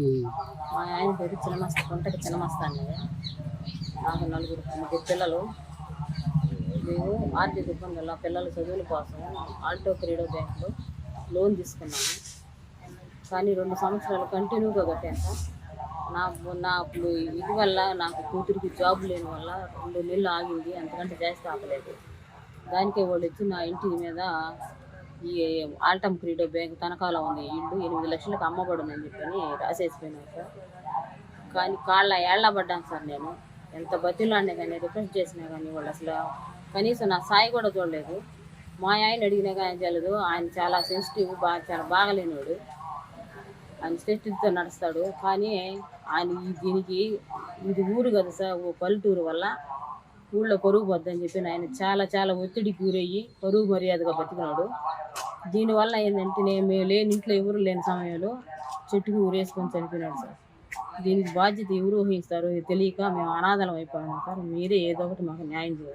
ఉమ్. మా ఆయన పేరు చిన్నమస్త కొంటకి చిన్నమస్తాన్ని. నాకు ముగ్గురు పిల్లలు. మేము ఆర్థిక ఇబ్బందుల పిల్లల చదువుల కోసం ఆల్టో క్రీడో బ్యాంకులో లోన్ తీసుకున్నాను. కానీ 2 సంవత్సరాలు కంటిన్యూగా కట్టాను సార్. నాకు ఇది వల్ల నాకు కూతురికి జాబ్ లేని వల్ల 2 నెలలు ఆగింది, అంతకంటే జాస్తి ఆపలేదు. దానికే వాళ్ళు వచ్చి నా ఇంటి మీద ఈ ఆల్టమ్ క్రీడో బ్యాంక్ తనఖాలో ఉంది ఇల్లు 8 లక్షలకు అమ్మబడునని చెప్పని రాసేసిపోయినాను సార్. కానీ ఏళ్ళ పడ్డాను సార్. నేను ఎంత బతిలాడినా కానీ రిక్వెస్ట్ చేసినా కానీ వాళ్ళు అసలు కనీసం నా సాయి కూడా చూడలేదు. మా ఆయన అడిగినా కానీ చేయలేదు. ఆయన చాలా సెన్సిటివ్, చాలా బాగలేనివాడు. ఆయన సెన్సిటివ్తో నడుస్తాడు. కానీ ఆయన దీనికి ఇది ఊరు కదా సార్, ఓ పల్లెటూరు వల్ల ఊళ్ళో పరుగు పోద్దని చెప్పి ఆయన చాలా చాలా ఒత్తిడికి గురయ్యి పరుగు మర్యాదగా బతికినాడు. దీనివల్ల ఏంటంటే మేము లేని ఇంట్లో ఎవరు లేని సమయంలో చెట్టుకు ఊరేసుకొని చనిపోయినాడు సార్. దీనికి బాధ్యత ఎవరు వహిస్తారు తెలియక మేము అనాథలం అయిపోయాము సార్. మీరే ఏదో ఒకటి మాకు న్యాయం చేయాలి.